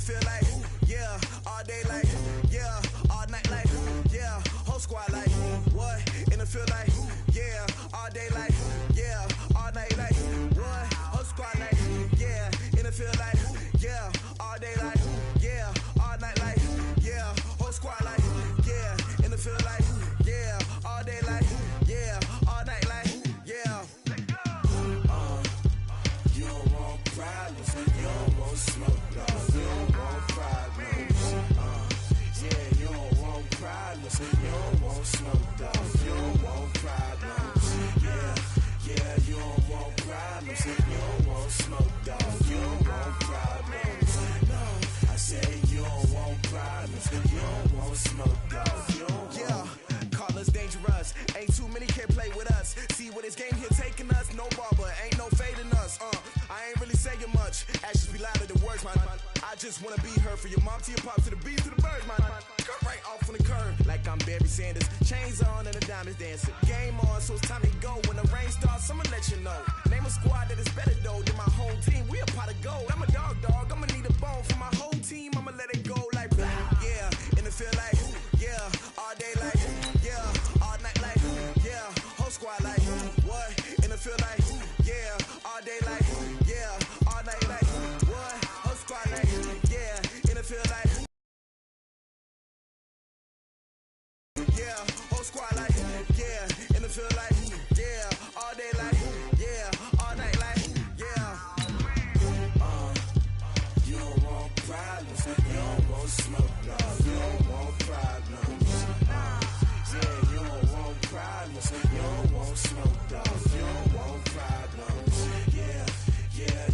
feel like, yeah, all day like, yeah, all night like, yeah, whole squad like, what? And it feel like, yeah, all day like, yeah, all night like, what? Whole squad like, yeah, and it feel like, yeah, all day like, yeah, all night like, yeah, whole squad like, yeah, and it feel like, yeah, all day like, yeah, all night like, yeah. You don't want problems, you don't want smoke, dog. You don't want problems. Yeah, you don't want problems, you don't want smoke, dog. You don't want problems. Yeah, you don't want problems, you don't want smoke, dog. You don't want problems. No, I say you don't want problems, you don't want smoke, dog. You don't want. Call us dangerous, ain't too many can play with us. See what this game here taking us, no barber, ain't no fading us. I ain't really saying much, actions be louder than words, man. I just wanna be heard from your mom to your pop to the beat to the birds, man. Cut right off on the curb, like I'm Barry Sanders. Chains on and the diamonds dancing. Game on, so it's time to go. When the rain starts, I'ma let you know. Name a squad that is better though than my whole team. We a pot of gold. I'm a dog, I'ma need a bone for my whole team. I'ma let it go like, yeah, and it feel like, yeah, all day like, yeah, all night like, yeah, whole squad like, what? And it feel like, yeah, all day like, yeah, all night like, what? Whole squad like, yeah, and it feel like, yeah, whole squad like, yeah, and it feel like, yeah, all day like, yeah, all night like, yeah. You don't want problems, you don't want smoke, no, you don't want problems. Yeah, you don't want problems, you don't want smoke, dog. You don't want problems. Yeah,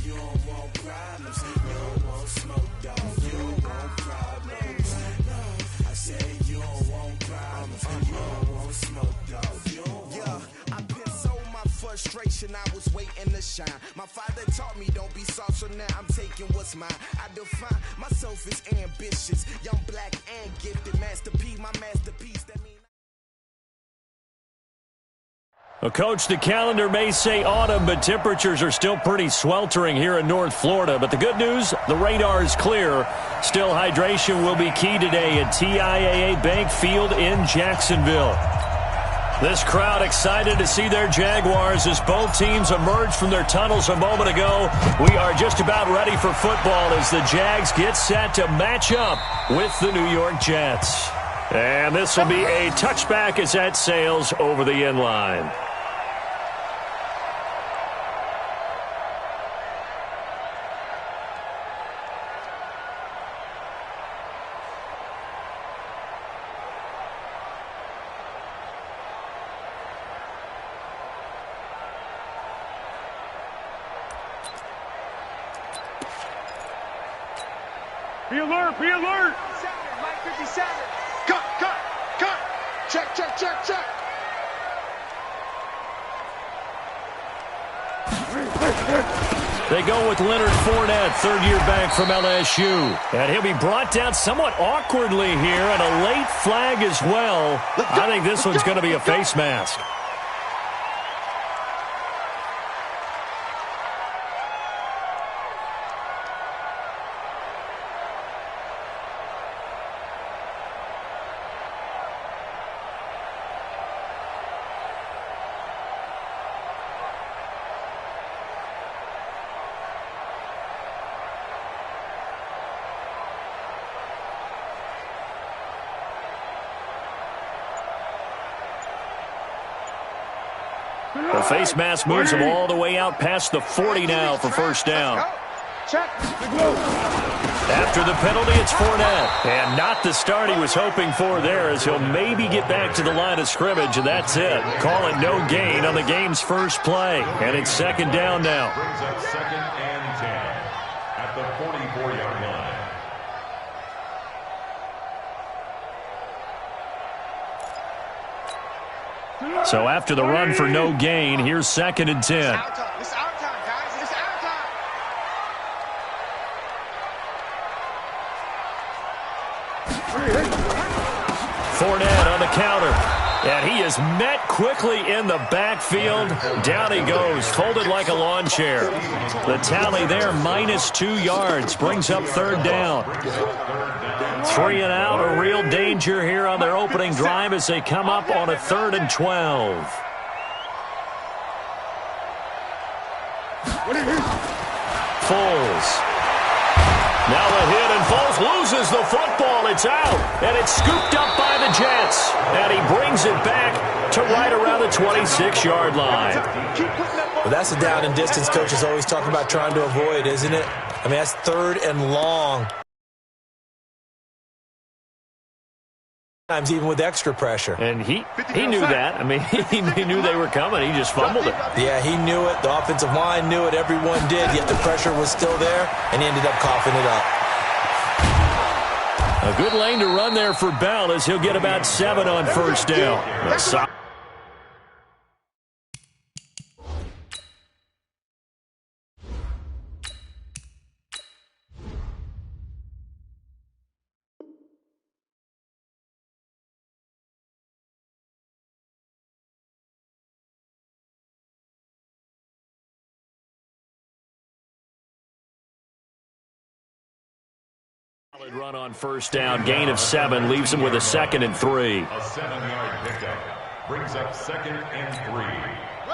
you don't want problems, you don't want smoke, dog. You don't want problems. No, I say you don't want problems, you don't want smoke, dog. You don't want. Yeah, I've been so my frustration, I was waiting to shine. My father taught me don't be soft, so now I'm taking what's mine. I define myself as ambitious, young, black, and gifted. Master P, my masterpiece. That means. Well, Coach, the calendar may say autumn, but temperatures are still pretty sweltering here in North Florida. But the good news, the radar is clear. Still, hydration will be key today at TIAA Bank Field in Jacksonville. This crowd excited to see their Jaguars as both teams emerged from their tunnels a moment ago. We are just about ready for football as the Jags get set to match up with the New York Jets. And this will be a touchback as that sails over the end line. Be alert, be alert! Mike 57. Cut. Check. They go with Leonard Fournette, third-year back from LSU. And he'll be brought down somewhat awkwardly here, and a late flag as well. I think this one's going to be a face mask. The face mask moves him all the way out past the 40 now for first down. After the penalty, it's Fournette. And not the start he was hoping for there, as he'll maybe get back to the line of scrimmage, and that's it. Call it no gain on the game's first play. And it's second down now. Brings up second and 10 at the 44-yard line. So after the run for no gain, here's second and 10. It's our time, guys. It's our time. Fournette on the counter. And he is met quickly in the backfield. Down he goes, folded like a lawn chair. The tally there, -2 yards, brings up third down. 3 and out, a real danger here on their opening drive as they come up on a 3rd and 12. Foles. Now the hit, and Foles loses the football. It's out, and it's scooped up by the Jets. And he brings it back to right around the 26-yard line. Well, that's the down and distance coach is always talking about trying to avoid, isn't it? I mean, that's 3rd and long. Even with extra pressure. And he knew that. I mean, he knew they were coming. He just fumbled it. Yeah, he knew it. The offensive line knew it. Everyone did, yet the pressure was still there, and he ended up coughing it up. A good lane to run there for Bell as he'll get about 7 on first down. Run on first down, gain of 7, leaves him with a 2nd and 3. A 7-yard pickup brings up 2nd and 3.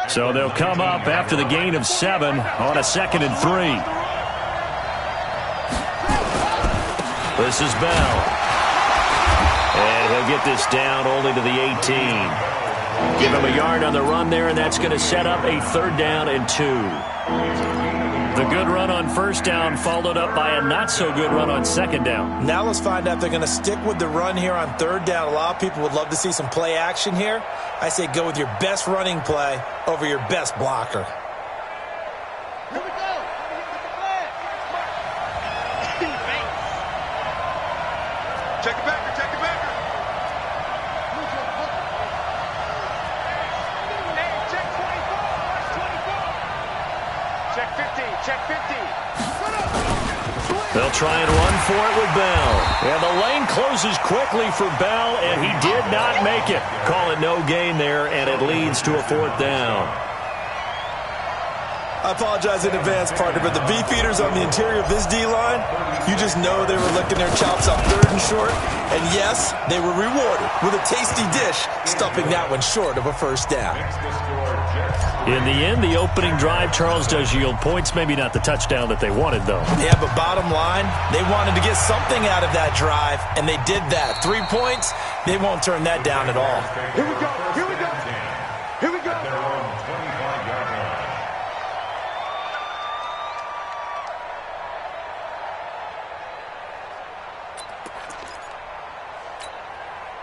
So they'll come up after the gain of 7 on a 2nd and 3. This is Bell. And he'll get this down only to the 18. Give him a yard on the run there, and that's going to set up a 3rd down and 2. The good run on first down followed up by a not-so-good run on 2nd down. Now let's find out if they're going to stick with the run here on 3rd down. A lot of people would love to see some play action here. I say go with your best running play over your best blocker. Here we go. Check it back. Check it back. Check 50, check 50. They'll try and run for it with Bell. And the lane closes quickly for Bell, and he did not make it. Call it no gain there, and it leads to a 4th down. I apologize in advance, partner, but the beefeaters on the interior of this D-line, you just know they were licking their chops on 3rd and short. And yes, they were rewarded with a tasty dish, stuffing that one short of a 1st down. In the end, the opening drive, Charles, does yield points. Maybe not the touchdown that they wanted, though. Yeah, but bottom line, they wanted to get something out of that drive, and they did that. 3 points, they won't turn that down at all. Here we go. Here we go. Here we go. At their own 25-yard line.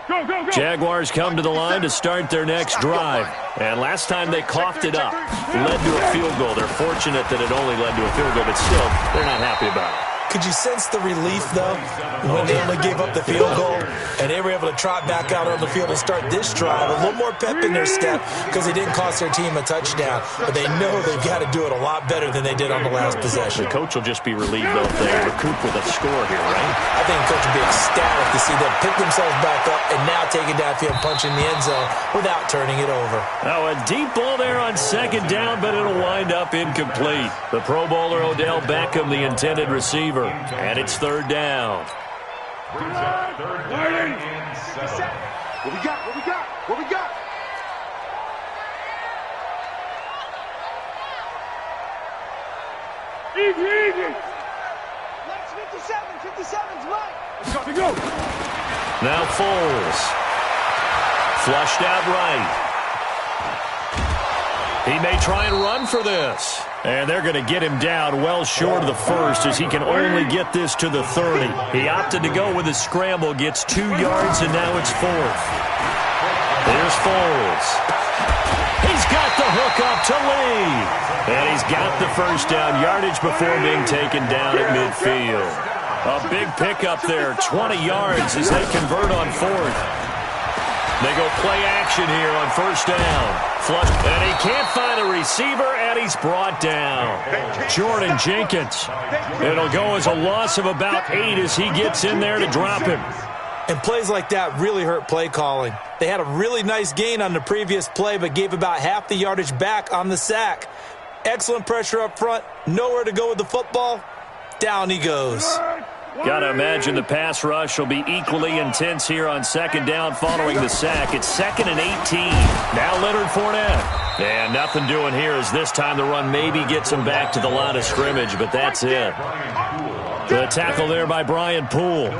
Go, go, go. Jaguars come to the line to start their next drive. And last time they coughed it up, led to a field goal. They're fortunate that it only led to a field goal, but still, they're not happy about it. Could you sense the relief, though, when they only gave up the field goal and they were able to trot back out on the field and start this drive? A little more pep in their step because they didn't cost their team a touchdown. But they know they've got to do it a lot better than they did on the last possession. The coach will just be relieved, though, if they recoup with a score here, right? I think the coach will be ecstatic to see them pick themselves back up and now take it downfield, punch in the end zone without turning it over. Now a deep ball there on 2nd down, but it'll wind up incomplete. The Pro Bowler Odell Beckham, the intended receiver. And it's 3rd down. Brings up 3rd down and 7. What we got? What we got? What we got? Easy, easy. Let's 57's right. Let's go. Now Foles. Flushed out right. He may try and run for this. And they're going to get him down well short of the 1st as he can only get this to the 30. He opted to go with a scramble, gets 2 yards, and now it's 4th. There's Foles. He's got the hook up to Lee. And he's got the 1st down yardage before being taken down at midfield. A big pickup there, 20 yards as they convert on 4th. They go play action here on 1st down. Flush, and he can't find a receiver, and he's brought down. Jordan Jenkins. It'll go as a loss of about 8 as he gets in there to drop him. And plays like that really hurt play calling. They had a really nice gain on the previous play, but gave about half the yardage back on the sack. Excellent pressure up front. Nowhere to go with the football. Down he goes. Got to imagine the pass rush will be equally intense here on second down following the sack. It's 2nd and 18. Now Leonard Fournette. And nothing doing here as this time the run maybe gets him back to the line of scrimmage, but that's it. The tackle there by Brian Poole.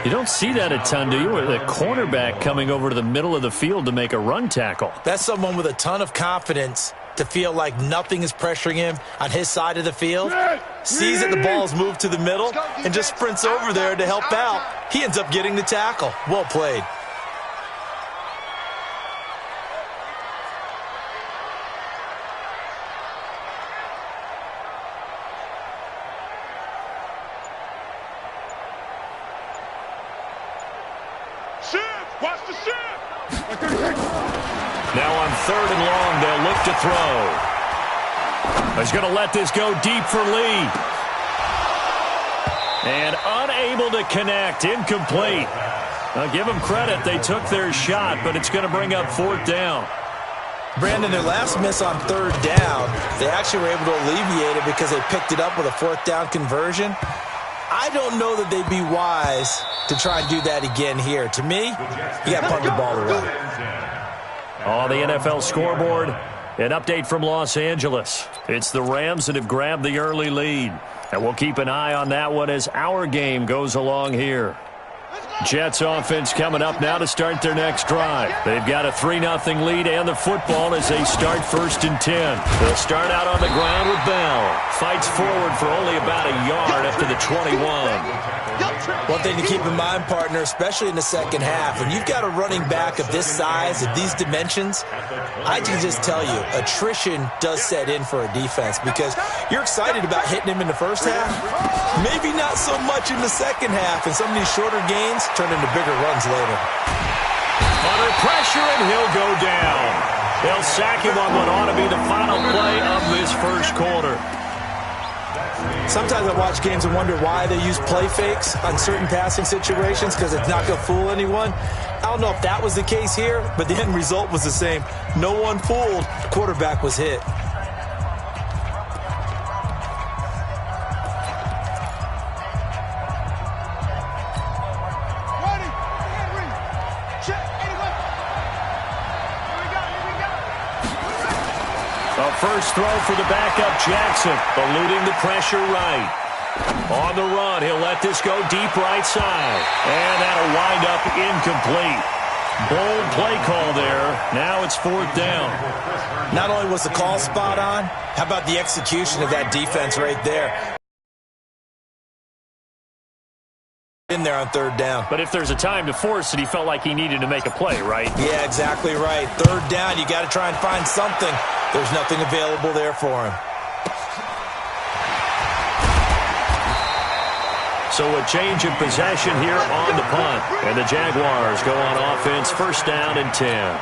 You don't see that a ton, do you? With a cornerback coming over to the middle of the field to make a run tackle. That's someone with a ton of confidence to feel like nothing is pressuring him on his side of the field. Sees that the ball's moved to the middle and just sprints over there to help out. He ends up getting the tackle. Well played. Watch the shift! Now on 3rd and long, they'll look to throw. He's going to let this go deep for Lee. And unable to connect, incomplete. I'll give them credit. They took their shot, but it's going to bring up 4th down. Brandon, their last miss on 3rd down, they actually were able to alleviate it because they picked it up with a 4th down conversion. I don't know that they'd be wise to try and do that again here. To me, you got to punt the ball away. On the NFL scoreboard, an update from Los Angeles. It's the Rams that have grabbed the early lead. And we'll keep an eye on that one as our game goes along here. Jets offense coming up now to start their next drive. They've got a 3-0 lead and the football as they start 1st and 10. They'll start out on the ground with Bell. Fights forward for only about a yard up to the 21. One thing to keep in mind, partner, especially in the second half, when you've got a running back of this size, of these dimensions, I can just tell you, attrition does set in for a defense because you're excited about hitting him in the first half. Maybe not so much in the second half, and some of these shorter gains turn into bigger runs later. Under pressure, and he'll go down. They'll sack him on what ought to be the final play of this first quarter. Sometimes I watch games and wonder why they use play fakes on certain passing situations because it's not going to fool anyone. I don't know if that was the case here, but the end result was the same. No one fooled. The quarterback was hit. First throw for the backup, Jackson, eluding the pressure right. On the run, he'll let this go deep right side. And that'll wind up incomplete. Bold play call there. Now it's 4th down. Not only was the call spot on, how about the execution of that defense right there? In there on 3rd down. But if there's a time to force it, he felt like he needed to make a play, right? Yeah, exactly right. 3rd down, you got to try and find something. There's nothing available there for him. So a change of possession here on the punt. And the Jaguars go on offense, 1st down and 10.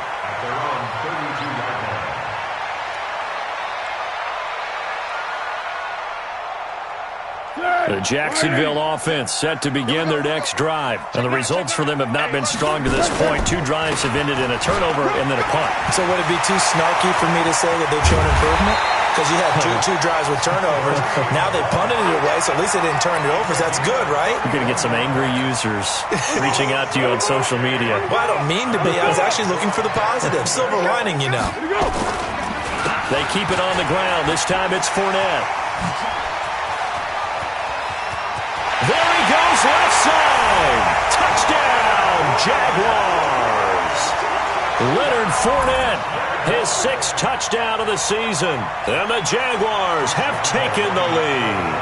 The Jacksonville offense set to begin their next drive. And the results for them have not been strong to this point. 2 drives have ended in a turnover and then a punt. So would it be too snarky for me to say that they've shown improvement? Because you had two drives with turnovers. Now they punted it away, so at least they didn't turn it over. So that's good, right? You're going to get some angry users reaching out to you on social media. Well, I don't mean to be. I was actually looking for the positive. Silver lining, you know. They keep it on the ground. This time it's Fournette. There he goes, left side. Touchdown, Jaguars. Leonard Fournette, his 6th touchdown of the season. And the Jaguars have taken the lead.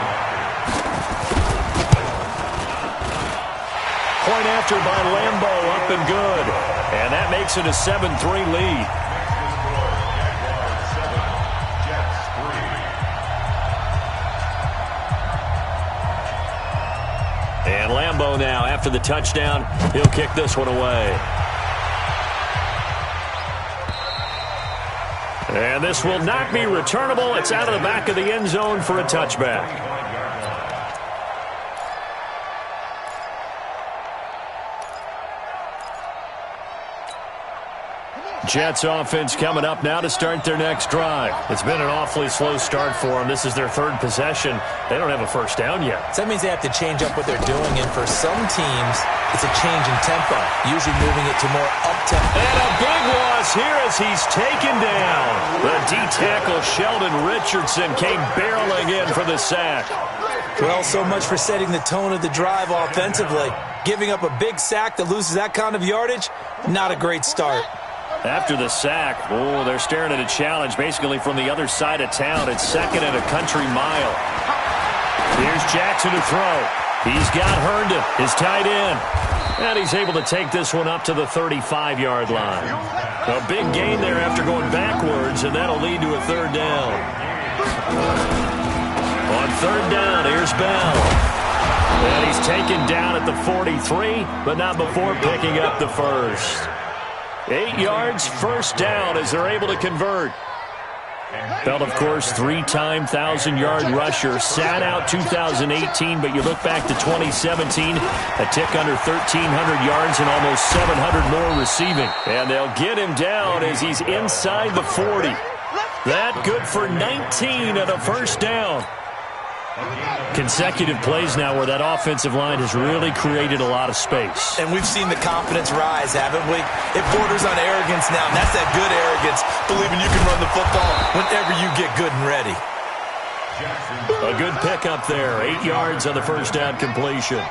Point after by Lambeau, up and good. And that makes it a 7-3 lead. And Lambeau now, after the touchdown, he'll kick this one away. And this will not be returnable. It's out of the back of the end zone for a touchback. Jets offense coming up now to start their next drive. It's been an awfully slow start for them. This is their third possession. They don't have a first down yet. So that means they have to change up what they're doing, and for some teams, it's a change in tempo, usually moving it to more up-tempo. And a big loss here as he's taken down. The D-tackle Sheldon Richardson came barreling in for the sack. Well, so much for setting the tone of the drive offensively. Giving up a big sack that loses that kind of yardage, not a great start. After the sack, they're staring at a challenge basically from the other side of town. It's second and a country mile. Here's Jackson to throw. He's got Herndon, his tight end. And he's able to take this one up to the 35-yard line. A big gain there after going backwards, and that'll lead to a third down. On third down, here's Bell. And he's taken down at the 43, but not before picking up the first. 8 yards, first down as they're able to convert. Bell, of course, three-time 1,000-yard rusher. Sat out 2018, but you look back to 2017, a tick under 1,300 yards and almost 700 more receiving. And they'll get him down as he's inside the 40. That good for 19 and a first down. Consecutive plays now where that offensive line has really created a lot of space. And we've seen the confidence rise, haven't we? It borders on arrogance now, and that's that good arrogance, believing you can run the football whenever you get good and ready. A good pickup there, 8 yards on the first down completion.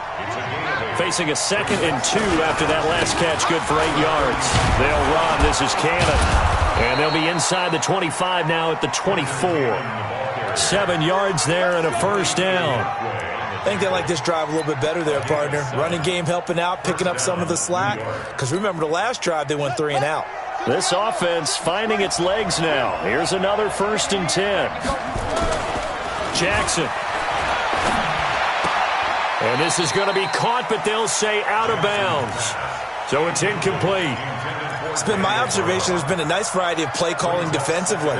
Facing a 2nd and 2 after that last catch, good for 8 yards. They'll run. This is Cannon. And they'll be inside the 25 now at the 24. 7 yards there and a first down. I think they like this drive a little bit better there, partner. Running game helping out, picking up some of the slack. Because remember the last drive, they went 3 and out. This offense finding its legs now. Here's another 1st and 10. Jackson. And this is going to be caught, but they'll say out of bounds. So it's incomplete. It's been my observation there's been a nice variety of play calling defensively.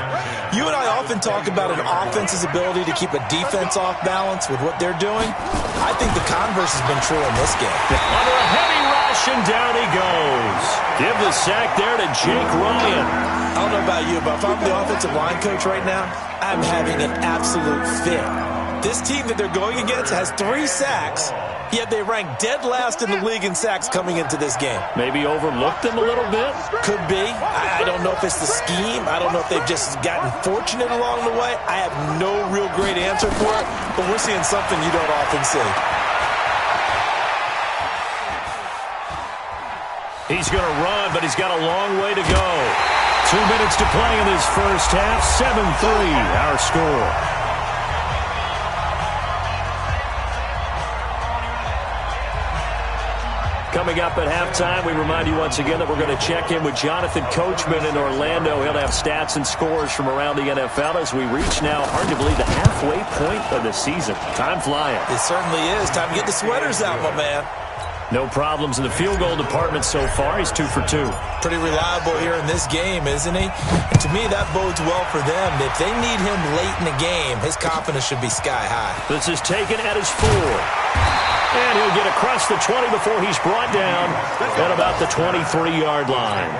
You and I often talk about an offense's ability to keep a defense off balance with what they're doing. I think the converse has been true in this game. Under a heavy rush, and down he goes. Give the sack there to Jake Ryan. I don't know about you, but if I'm the offensive line coach right now, I'm having an absolute fit. This team that they're going against has 3 sacks, yet they rank dead last in the league in sacks coming into this game. Maybe overlooked them a little bit? Could be. I don't know if it's the scheme. I don't know if they've just gotten fortunate along the way. I have no real great answer for it, but we're seeing something you don't often see. He's going to run, but he's got a long way to go. 2 minutes to play in this first half. 7-3, our score. Coming up at halftime, we remind you once again that we're going to check in with Jonathan Coachman in Orlando. He'll have stats and scores from around the NFL as we reach now, hard to believe, the halfway point of the season. Time flying. It certainly is. Time to get the sweaters out, my man. No problems in the field goal department so far. He's 2 for 2. Pretty reliable here in this game, isn't he? And to me, that bodes well for them. If they need him late in the game, his confidence should be sky high. This is taken at his 4. And he'll get across the 20 before he's brought down at about the 23-yard line.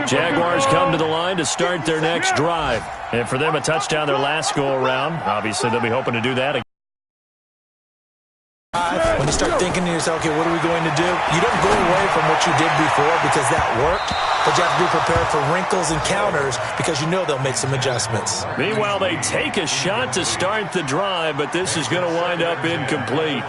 Jaguars come to the line to start their next drive. And for them, a touchdown their last go-around. Obviously, they'll be hoping to do that again. When you start thinking to yourself, okay, what are we going to do? You don't go away from what you did before because that worked, but you have to be prepared for wrinkles and counters because you know they'll make some adjustments. Meanwhile, they take a shot to start the drive, but this is going to wind up incomplete.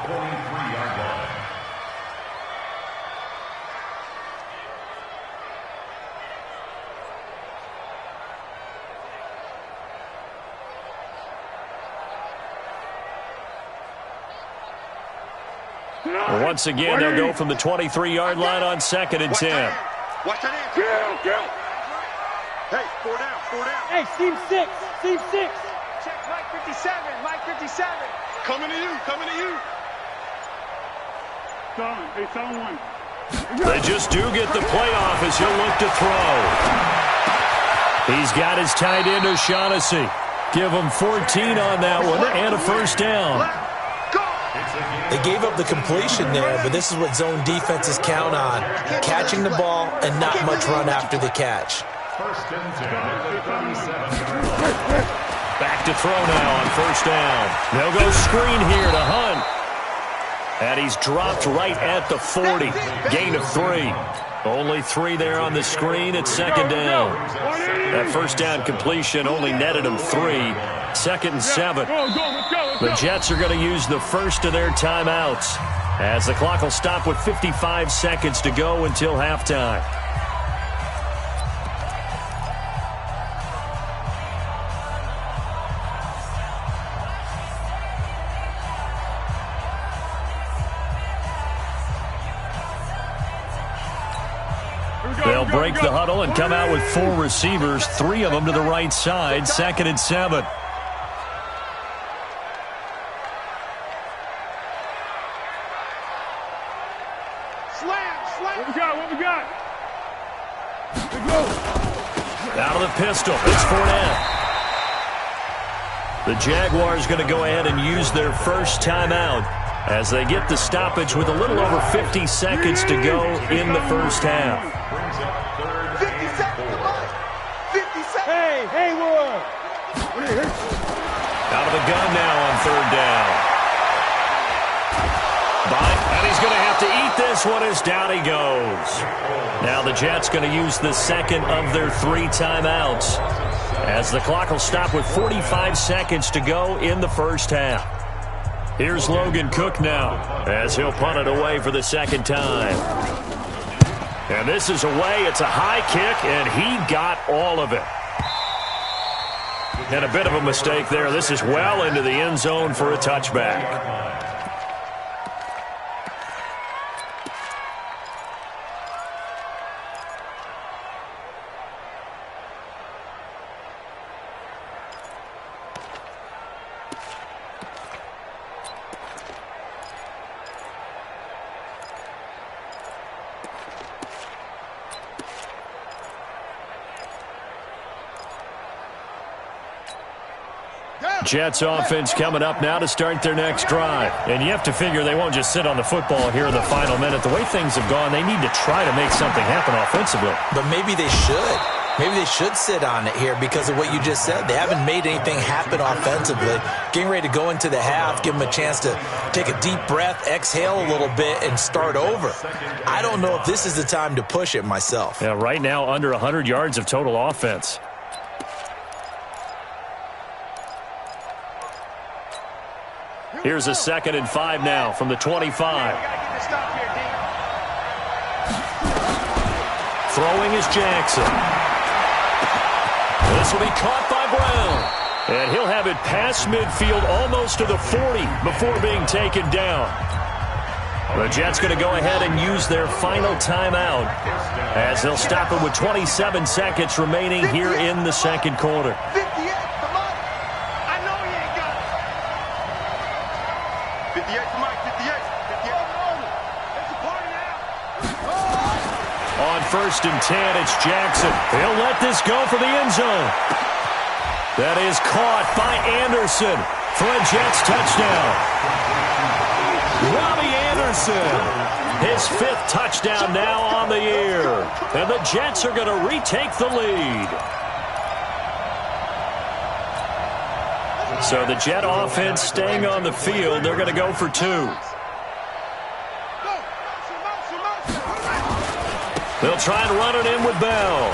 Once again, they'll go from the 23-yard line on 2nd and 10. Watch that in. Go. Hey, 4 down. Hey, Steve 6. Check Mike 57. Coming to you. Hey, 7-1. They just do get the playoff as he'll look to throw. He's got his tight end, O'Shaughnessy. Give him 14 on that one and a first down. Go. They gave up the completion there, but this is what zone defenses count on, catching the ball and not much run after the catch. First and 10 at the 37. Back to throw now on first down. They'll go screen here to Hunt. And he's dropped right at the 40. Gain of 3. Only 3 there on the screen at second down. That first down completion only netted him 3. Second and 7. The Jets are going to use the first of their timeouts, as the clock will stop with 55 seconds to go until halftime. They'll break the huddle and come out with 4 receivers, 3 of them to the right side, second and 7. What we got? Out of the pistol, it's Fournette. The Jaguars going to go ahead and use their first timeout as they get the stoppage with a little over 50 seconds to go in the first half. 50 seconds. 50 seconds. Hey, Wood. Out of the gun now on third down. And he's going to have to eat this one as down he goes. Now the Jets going to use the second of their 3 timeouts, as the clock will stop with 45 seconds to go in the first half. Here's Logan Cook now, as he'll punt it away for the second time. And this is away. It's a high kick, and he got all of it. And a bit of a mistake there. This is well into the end zone for a touchback. Jets offense coming up now to start their next drive. And you have to figure they won't just sit on the football here in the final minute. The way things have gone, they need to try to make something happen offensively. But maybe they should. Maybe they should sit on it here because of what you just said. They haven't made anything happen offensively. Getting ready to go into the half, give them a chance to take a deep breath, exhale a little bit, and start over. I don't know if this is the time to push it myself. Yeah, right now under 100 yards of total offense. Here's a 2nd and 5 now from the 25. Throwing is Jackson. This will be caught by Brown. And he'll have it past midfield almost to the 40 before being taken down. The Jets going to go ahead and use their final timeout, as they'll stop it with 27 seconds remaining here in the second quarter. On 1st and 10, it's Jackson. He'll let this go for the end zone. That is caught by Anderson for a Jets touchdown. Robbie Anderson, his 5th touchdown now on the year. And the Jets are going to retake the lead. So the Jet offense staying on the field. They're going to go for 2. They'll try and run it in with Bell.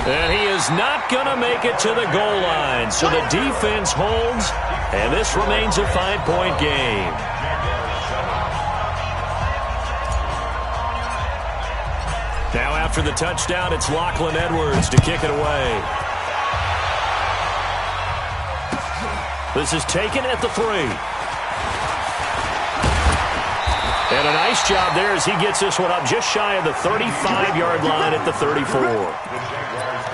And he is not going to make it to the goal line. So the defense holds, and this remains a 5-point game. Now after the touchdown, it's Lachlan Edwards to kick it away. This is taken at the 3. And a nice job there as he gets this one up just shy of the 35-yard line at the 34.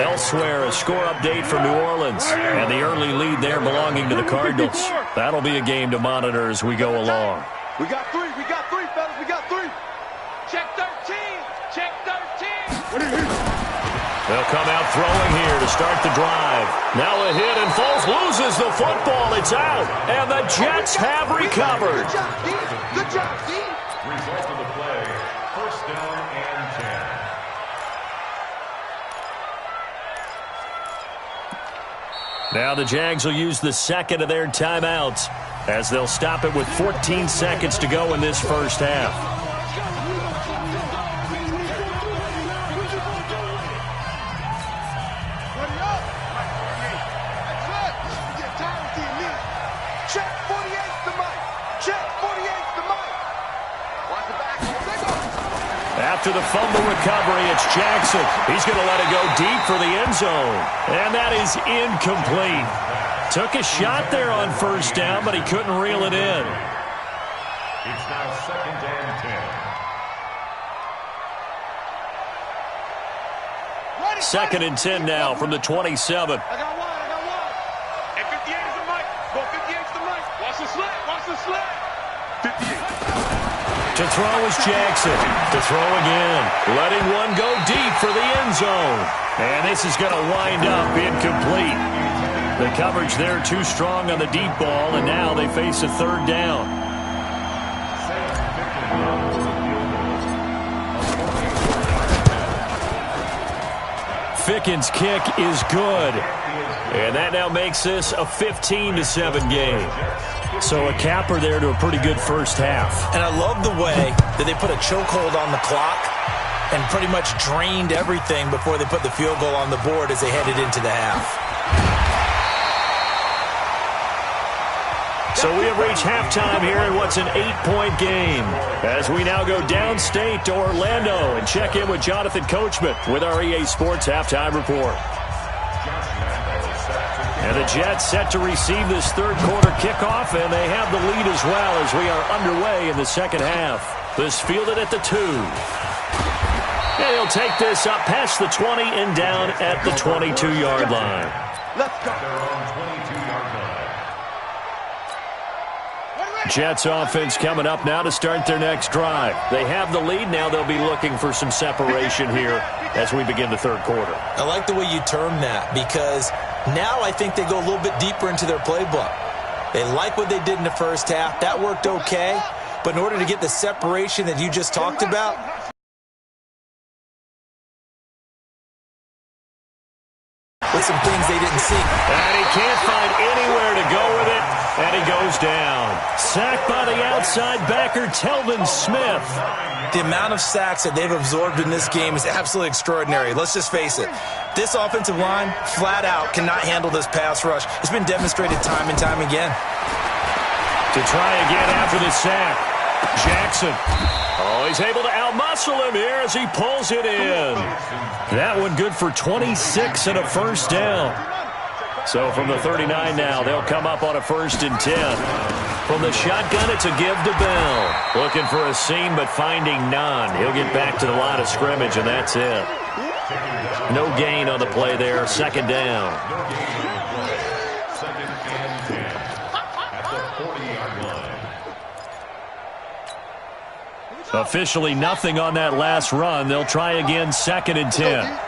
Elsewhere, a score update from New Orleans, and the early lead there belonging to the Cardinals. That'll be a game to monitor as we go along. We got 3, fellas, we got 3. Check 13, check 13. They'll come out throwing here to to start the drive. Now a hit, and Foles loses the football. It's out, and the Jets have recovered. Good job, D. Result of the play, first down and 10. Now the Jags will use the second of their timeouts as they'll stop it with 14 seconds to go in this first half. After the fumble recovery, it's Jackson. He's going to let it go deep for the end zone. And that is incomplete. Took a shot there on first down, but he couldn't reel it in. It's now second and 10. Second and 10 now from the 27. I got one. And 58 is the mic. Go 58 is the mic. Watch the slant. 58. To throw is Jackson. To throw again. Letting one go deep for the end zone. And this is going to wind up incomplete. The coverage there too strong on the deep ball, and now they face a third down. Fickens' kick is good. And that now makes this a 15-7 game. So a capper there to a pretty good first half. And I love the way that they put a chokehold on the clock and pretty much drained everything before they put the field goal on the board as they headed into the half. So we have reached halftime here in what's an 8-point game. As we now go downstate to Orlando and check in with Jonathan Coachman with our EA Sports Halftime Report. And the Jets set to receive this third quarter kickoff, and they have the lead as well as we are underway in the second half. This fielded at the 2. And he'll take this up past the 20 and down at the 22-yard line. Let's go. Jets offense coming up now to start their next drive. They have the lead. Now they'll be looking for some separation here as we begin the third quarter. I like the way you term that, because now I think they go a little bit deeper into their playbook. They like what they did in the first half. That worked okay. But in order to get the separation that you just talked about, with some things they didn't see. And he can't find anywhere to go with it, and he goes down. Sacked by the outside backer, Telvin Smith. The amount of sacks that they've absorbed in this game is absolutely extraordinary. Let's just face it. This offensive line, flat out, cannot handle this pass rush. It's been demonstrated time and time again. To try again after the sack, Jackson. Oh, he's able to outmuscle him here as he pulls it in. That one good for 26 and a first down. So from the 39 now, they'll come up on a 1st and 10. From the shotgun, it's a give to Bell. Looking for a seam, but finding none. He'll get back to the line of scrimmage, and that's it. No gain on the play there. Second down. Second and 10 at the 40-yard line. Officially nothing on that last run. They'll try again, 2nd and 10.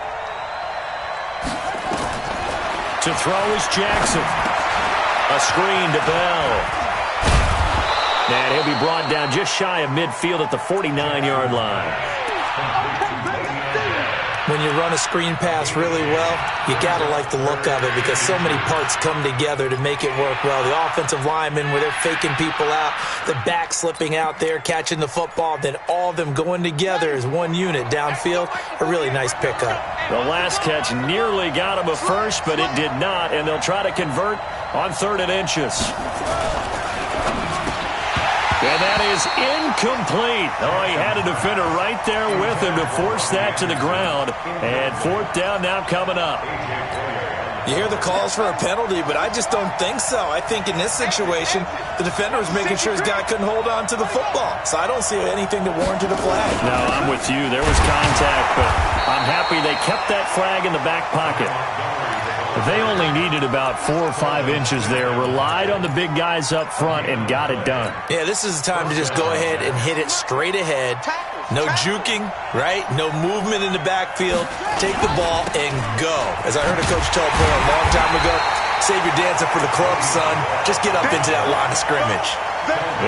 To throw is Jackson. A screen to Bell. And he'll be brought down just shy of midfield at the 49-yard line. When you run a screen pass really well, you got to like the look of it because so many parts come together to make it work well. The offensive linemen, where they're faking people out, the back slipping out there, catching the football, then all of them going together as one unit downfield. A really nice pickup. The last catch nearly got him a first, but it did not, and they'll try to convert on 3rd and inches. And that is incomplete. Oh, he had a defender right there with him to force that to the ground. And 4th down now coming up. You hear the calls for a penalty, but I just don't think so. I think in this situation, the defender was making sure his guy couldn't hold on to the football. So I don't see anything that warranted a flag. No, I'm with you. There was contact, but I'm happy they kept that flag in the back pocket. They only needed about 4 or 5 inches there, relied on the big guys up front, and got it done. Yeah, this is the time to just go ahead and hit it straight ahead. No juking, right? No movement in the backfield. Take the ball and go. As I heard a coach tell a player a long time ago, save your dancing for the club, son. Just get up into that line of scrimmage.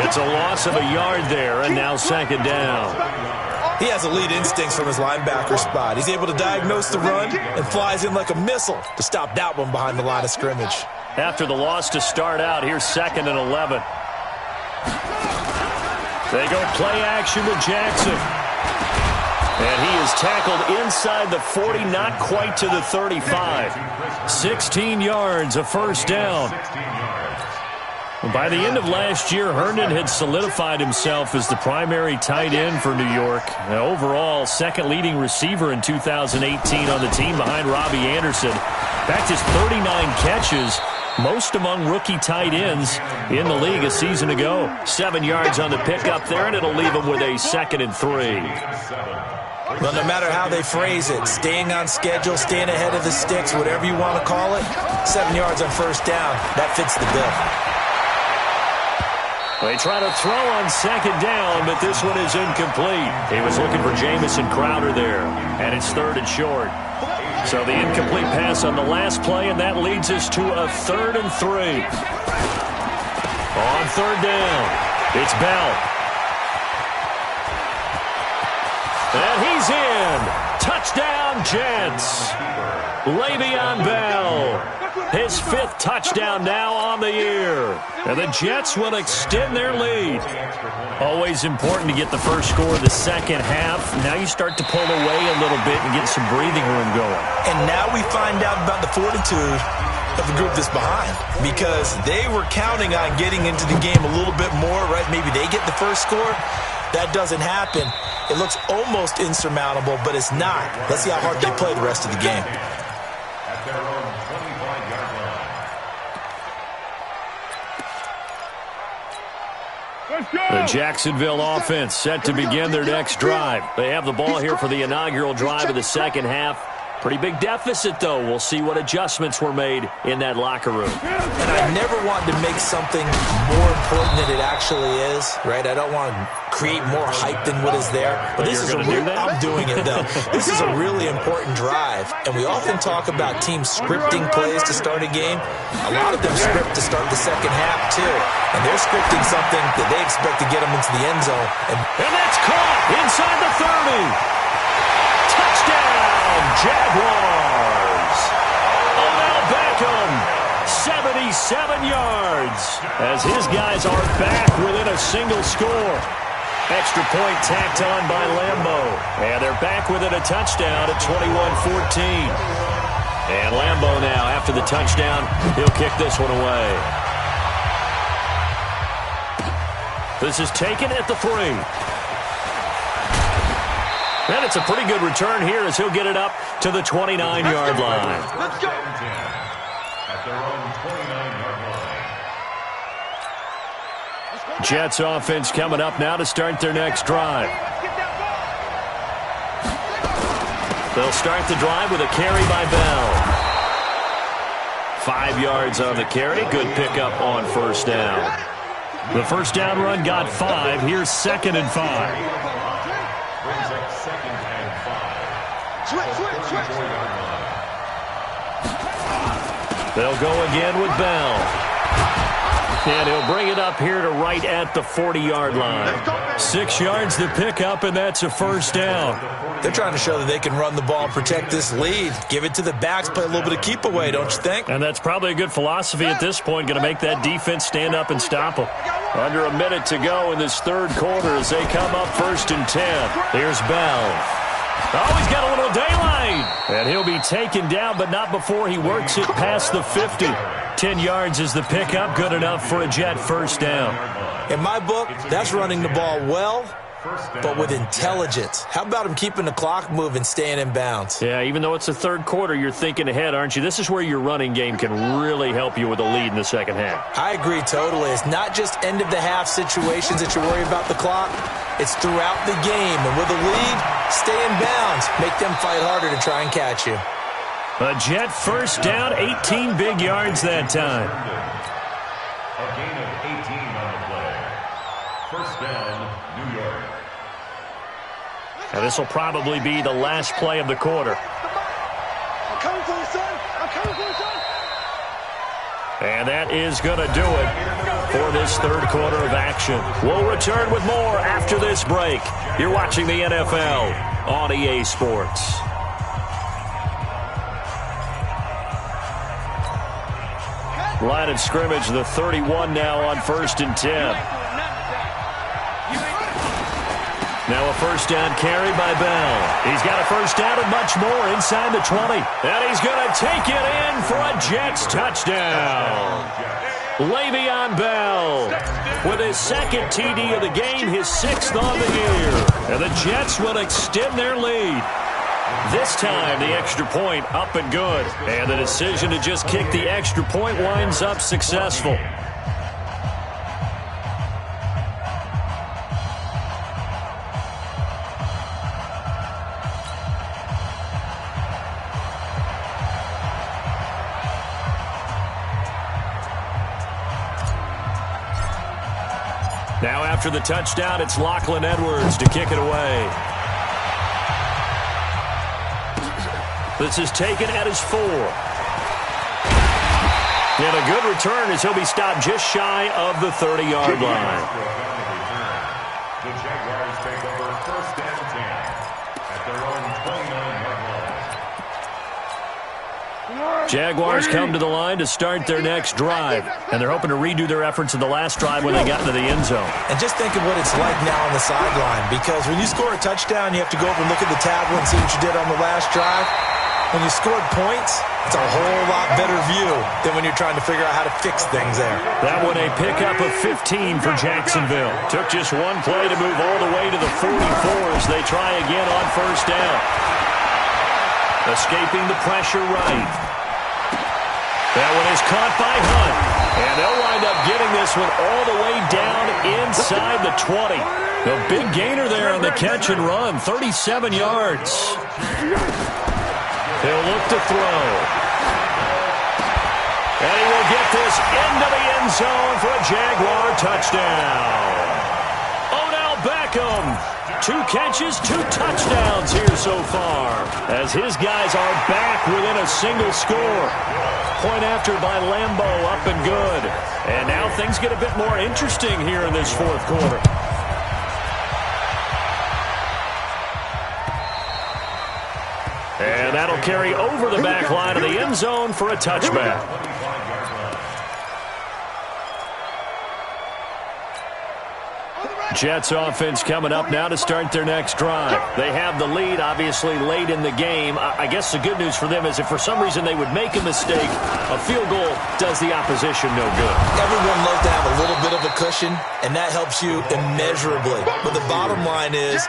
It's a loss of a yard there, and now second down. He has elite instincts from his linebacker spot. He's able to diagnose the run and flies in like a missile to stop that one behind the line of scrimmage. After the loss to start out, here's 2nd and 11. They go play action with Jackson. And he is tackled inside the 40, not quite to the 35. 16 yards, a first down. By the end of last year, Herndon had solidified himself as the primary tight end for New York. Now, overall, second leading receiver in 2018 on the team behind Robbie Anderson. Backed his 39 catches, most among rookie tight ends in the league a season ago. 7 yards on the pickup there, and it'll leave him with a 2nd and 3. Well, no matter how they phrase it, staying on schedule, staying ahead of the sticks, whatever you want to call it, 7 yards on first down, that fits the bill. They try to throw on second down, but this one is incomplete. He was looking for Jamison Crowder there, and it's 3rd and short. So the incomplete pass on the last play, and that leads us to a 3rd and 3. On 3rd down, it's Bell. And he's in. Touchdown, Jets. Le'Veon Bell. His 5th touchdown now on the year. And the Jets will extend their lead. Always important to get the first score of the second half. Now you start to pull away a little bit and get some breathing room going. And now we find out about the fortitude of the group that's behind, because they were counting on getting into the game a little bit more, right? Maybe they get the first score. That doesn't happen. It looks almost insurmountable, but it's not. Let's see how hard they play the rest of the game. At their own 25-yard line. Let's go. The Jacksonville offense set to begin their next drive. They have the ball here for the inaugural drive of the second half. Pretty big deficit, though. We'll see what adjustments were made in that locker room. And I never want to make something more important than it actually is, right? I don't want to create more hype than what is there. But this is I'm doing it, though. This is a really important drive. And we often talk about teams scripting plays to start a game. A lot of them script to start the second half, too. And they're scripting something that they expect to get them into the end zone. And that's caught inside the 30. Touchdown, Jaguars. Odell Beckham, 77 yards, as his guys are back within a single score. Extra point tacked on by Lambo. And they're back within a touchdown at 21-14. And Lambo now, after the touchdown, he'll kick this one away. This is taken at the 3. And it's a pretty good return here as he'll get it up to the 29-yard line. Let's go. At their own 29-yard line. Jets offense coming up now to start their next drive. They'll start the drive with a carry by Bell. 5 yards on the carry. Good pickup on first down. The first down run got 5. Here's 2nd and 5. Brings up 2nd and 5. Switch. They'll go again with Bell. And he'll bring it up here to right at the 40-yard line. 6 yards to pick up, and that's a first down. They're trying to show that they can run the ball and protect this lead. Give it to the backs, play a little bit of keep away, don't you think? And that's probably a good philosophy at this point, going to make that defense stand up and stop them. Under a minute to go in this third quarter as they come up 1st and 10. Here's Bell. Oh, he's got a little daylight. And he'll be taken down, but not before he works it past the 50. 10 yards is the pickup, good enough for a Jet first down. In my book, that's running the ball well, but with intelligence. How about him keeping the clock moving, staying in bounds? Yeah, even though it's the third quarter, you're thinking ahead, aren't you? This is where your running game can really help you with a lead in the second half. I agree totally. It's not just end-of-the-half situations that you worry about the clock. It's throughout the game. And with a lead, stay in bounds. Make them fight harder to try and catch you. A Jet first down, 18 big yards that time. A gain of 18 on the play. First down, New York. And this will probably be the last play of the quarter. I'm coming for you, son. I'm coming for you, son. And that is going to do it for this third quarter of action. We'll return with more after this break. You're watching the NFL on EA Sports. Line of scrimmage, the 31 now on 1st and 10. Now a first down carry by Bell. He's got a first down and much more inside the 20. And he's going to take it in for a Jets touchdown. Le'Veon Bell with his second TD of the game, his 6th on the year. And the Jets will extend their lead. This time, the extra point up and good. And the decision to just kick the extra point winds up successful. Now after the touchdown, it's Lachlan Edwards to kick it away. This is taken at his 4. And a good return as he'll be stopped just shy of the 30-yard line. The Jaguars take over 1st and 10 at their own 29-yard line. Jaguars come to the line to start their next drive. And they're hoping to redo their efforts in the last drive when they got into the end zone. And just think of what it's like now on the sideline, because when you score a touchdown, you have to go over and look at the tablet and see what you did on the last drive. When you scored points, it's a whole lot better view than when you're trying to figure out how to fix things there. That one a pickup of 15 for Jacksonville. Took just one play to move all the way to the 44 as they try again on first down. Escaping the pressure right. That one is caught by Hunt. And they'll wind up getting this one all the way down inside the 20. A big gainer there on the catch and run, 37 yards. He'll look to throw. And he will get this into the end zone for a Jaguar touchdown. Odell Beckham, 2 catches, 2 touchdowns here so far, as his guys are back within a single score. Point after by Lambo, up and good. And now things get a bit more interesting here in this fourth quarter. And that'll carry over the back line of the end zone for a touchback. Jets offense coming up now to start their next drive. They have the lead, obviously, late in the game. I guess the good news for them is if for some reason they would make a mistake, a field goal does the opposition no good. Everyone loves to have a little bit of a cushion, and that helps you immeasurably. But the bottom line is,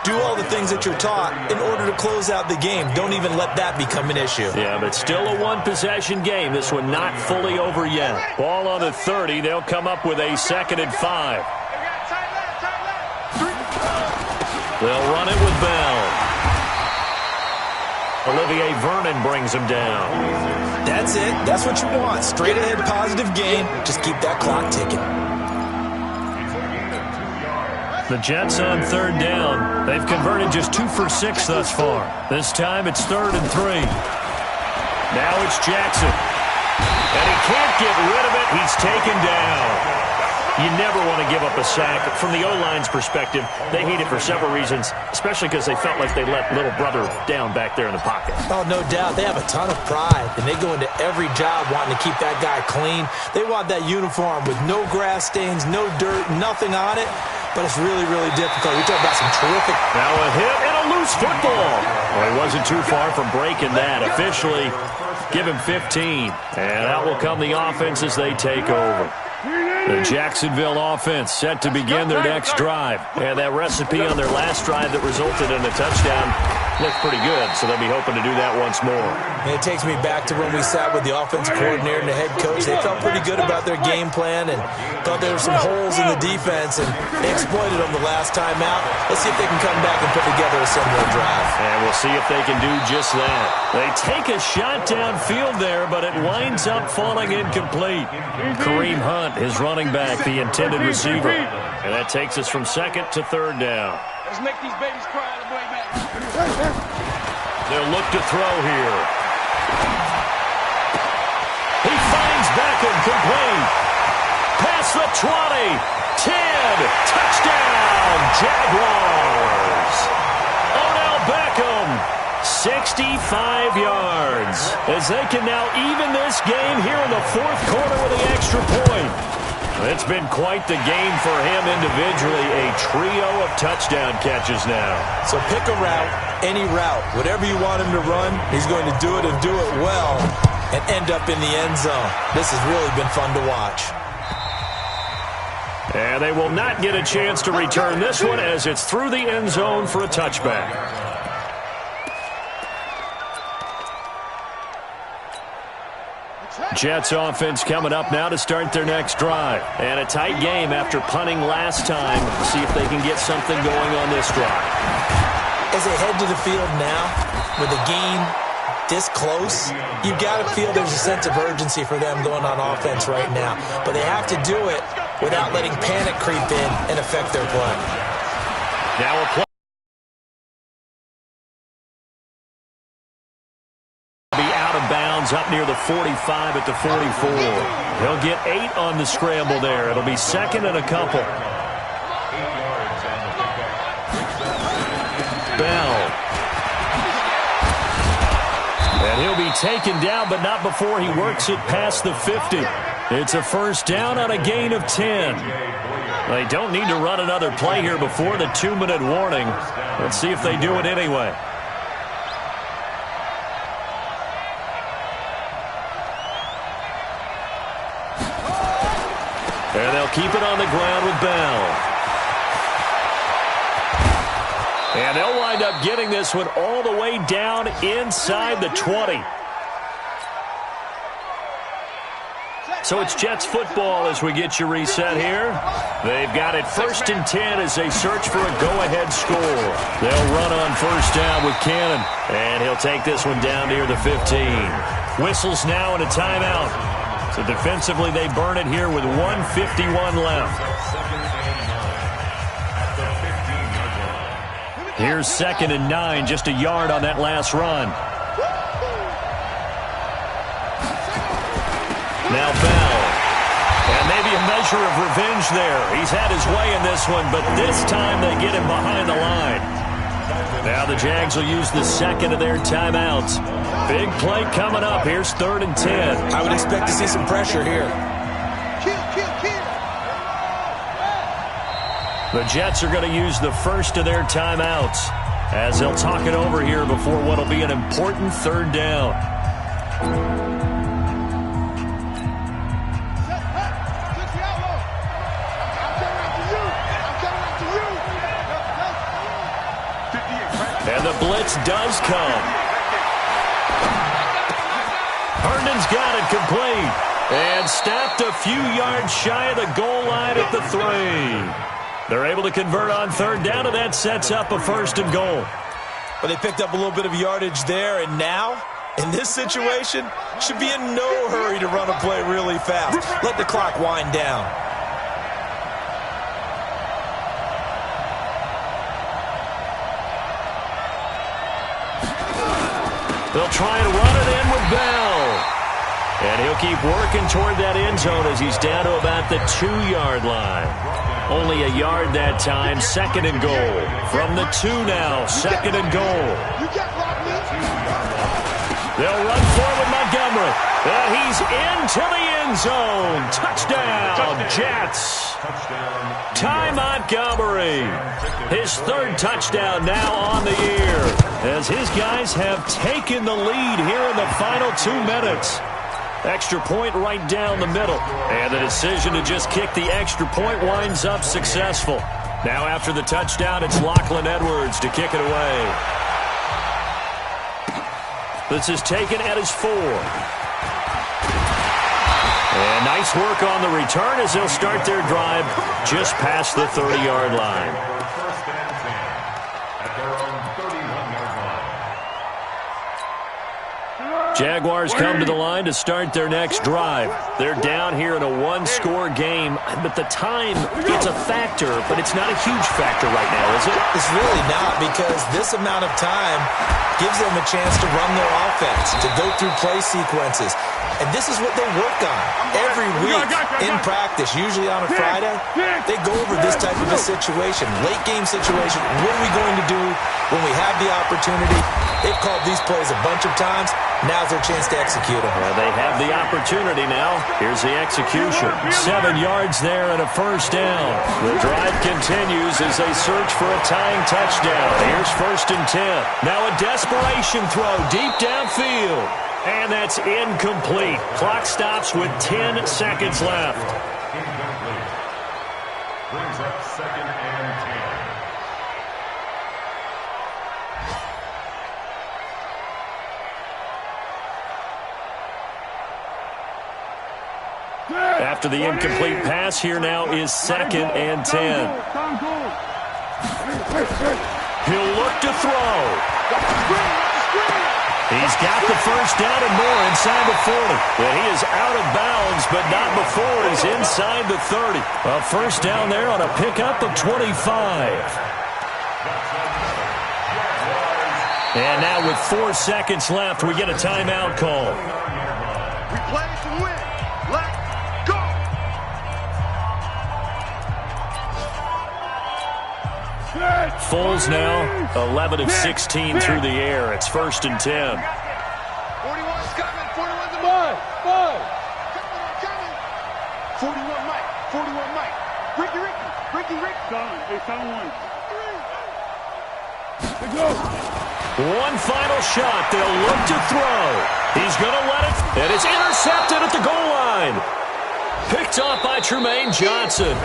do all the things that you're taught in order to close out the game. Don't even let that become an issue. Yeah, but still a one-possession game. This one not fully over yet. Ball on the 30. They'll come up with a 2nd and 5. They'll run it with Bell. Olivier Vernon brings him down. That's it. That's what you want. Straight ahead positive game. Just keep that clock ticking. The Jets on 3rd down. They've converted just 2 for 6 thus far. This time it's 3rd and 3. Now it's Jackson. And he can't get rid of it. He's taken down. You never want to give up a sack. From the O-line's perspective, they hate it for several reasons, especially because they felt like they let little brother down back there in the pocket. Oh, no doubt. They have a ton of pride, and they go into every job wanting to keep that guy clean. They want that uniform with no grass stains, no dirt, nothing on it. But it's really, really difficult. You're talking about some terrific... Now a hit and a loose football. Well, he wasn't too far from breaking that. Officially, give him 15. And out will come the offense as they take over. The Jacksonville offense set to begin their next drive. And that recipe on their last drive that resulted in a touchdown looked pretty good, so they'll be hoping to do that once more. And it takes me back to when we sat with the offensive coordinator and the head coach. They felt pretty good about their game plan and thought there were some holes in the defense, and they exploited them the last time out. Let's see if they can come back and put together a similar drive. And we'll see if they can do just that. They take a shot downfield there, but it winds up falling incomplete. Kareem Hunt, his running back, the intended receiver. And that takes us from 2nd to 3rd down. Let's make these babies cry on the way back. They'll look to throw here. He finds Beckham, complete. Past the 20, 10, touchdown, Jaguars. Odell Beckham, 65 yards, as they can now even this game here in the fourth quarter with the extra point. It's been quite the game for him individually, a trio of touchdown catches now. So pick a route, any route, whatever you want him to run, he's going to do it and do it well and end up in the end zone. This has really been fun to watch. And they will not get a chance to return this one as it's through the end zone for a touchback. Jets offense coming up now to start their next drive. And a tight game after punting last time. See if they can get something going on this drive. As they head to the field now, with the game this close, you've got to feel there's a sense of urgency for them going on offense right now. But they have to do it without letting panic creep in and affect their play. Now a play. Up near the 45 at the 44. He'll get 8 on the scramble there. It'll be second and a couple. Bell. And he'll be taken down, but not before he works it past the 50. It's a first down on a gain of 10. They don't need to run another play here before the 2-minute warning. Let's see if they do it anyway. And they'll keep it on the ground with Bell. And they'll wind up getting this one all the way down inside the 20. So it's Jets football as we get you reset here. They've got it 1st and 10 as they search for a go-ahead score. They'll run on first down with Cannon. And he'll take this one down near the 15. Whistles now and a timeout. So defensively, they burn it here with 1:51 left. Here's 2nd and 9, just a yard on that last run. Now Bell. And maybe a measure of revenge there. He's had his way in this one, but this time they get him behind the line. Now the Jags will use the second of their timeouts. Big play coming up. Here's 3rd and 10. I would expect to see some pressure here. The Jets are going to use the first of their timeouts as they'll talk it over here before what will be an important 3rd down. And the blitz does come. Herndon's got it complete. And stopped a few yards shy of the goal line at the 3. They're able to convert on 3rd down, and that sets up a 1st and goal. But they picked up a little bit of yardage there, and now, in this situation, should be in no hurry to run a play really fast. Let the clock wind down. They'll try and run it in with Bell. And he'll keep working toward that end zone as he's down to about the 2-yard line. Only a yard that time, 2nd and goal. From the 2 now, 2nd and goal. They'll run forward Montgomery. And he's into the end zone. Touchdown, Jets. Ty Montgomery. His 3rd touchdown now on the year, as his guys have taken the lead here in the final 2 minutes. Extra point right down the middle. And the decision to just kick the extra point winds up successful. Now after the touchdown, it's Lachlan Edwards to kick it away. This is taken at his 4. And nice work on the return as they'll start their drive just past the 30-yard line. First and 10 at their own 31-yard line. Jaguars come to the line to start their next drive. They're down here in a one-score game, but the time, it's a factor, but it's not a huge factor right now, is it? It's really not, because this amount of time gives them a chance to run their offense, to go through play sequences. And this is what they work on every week in practice, usually on a Friday. They go over this type of a situation, late-game situation. What are we going to do when we have the opportunity? They've called these plays a bunch of times. Now's their chance to execute them. Well, they have the opportunity now. Here's the execution. 7 yards there and a first down. The drive continues as they search for a tying touchdown. Here's 1st and 10. Now a desperation throw deep downfield. And that's incomplete. Clock stops with 10 seconds left. Incomplete. Brings up 2nd and 10. After the incomplete pass, here now is 2nd and 10. He'll look to throw. He's got the first down and more inside the 40. And he is out of bounds, but not before he's inside the 30. A first down there on a pickup of 25. And now with 4 seconds left, we get a timeout call. We play to win. Let's go. Foles now 11 of 16 through the air. It's 1st and 10. 41's coming. 41's a Mike. 41 Mike. 41 Mike. Ricky. It's on one. One final shot. They'll look to throw. He's going to let it. And it's intercepted at the goal line. Picked off by Tremaine Johnson.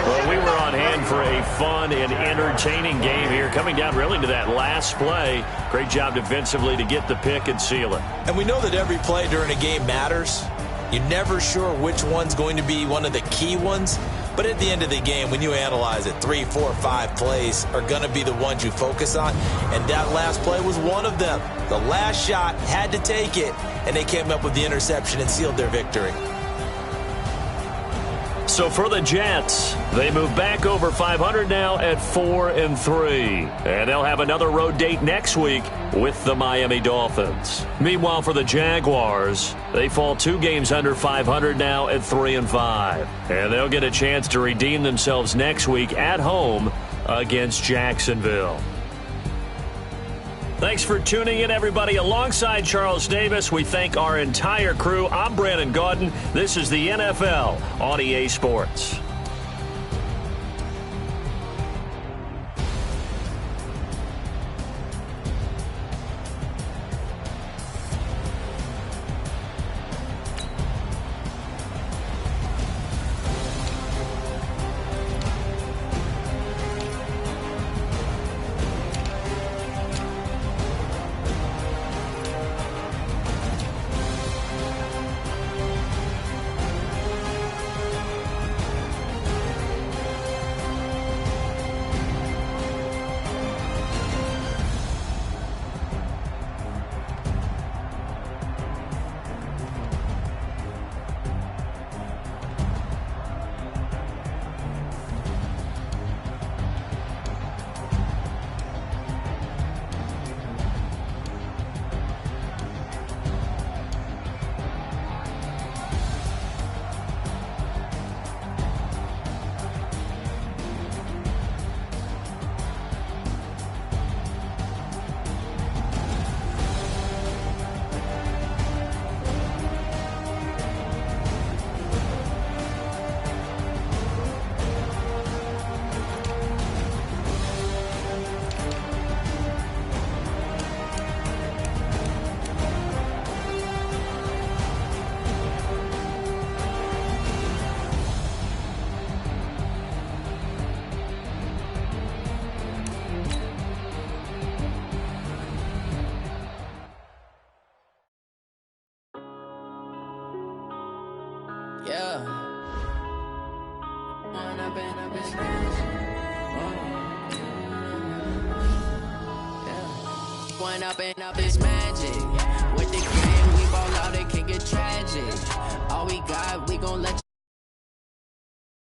Well, we were on hand for a fun and entertaining game here, coming down really to that last play. Great job defensively to get the pick and seal it. And we know that every play during a game matters. You're never sure which one's going to be one of the key ones. But at the end of the game, when you analyze it, 3, 4, 5 plays are going to be the ones you focus on. And that last play was one of them. The last shot had to take it, and they came up with the interception and sealed their victory. So for the Jets, they move back over 500 now at 4-3. And they'll have another road date next week with the Miami Dolphins. Meanwhile, for the Jaguars, they fall 2 games under 500 now at 3-5. And they'll get a chance to redeem themselves next week at home against Jacksonville. Thanks for tuning in, everybody. Alongside Charles Davis, we thank our entire crew. I'm Brandon Gaudin. This is the NFL on EA Sports. Up and up is magic. With get tragic. All we got, we gon' let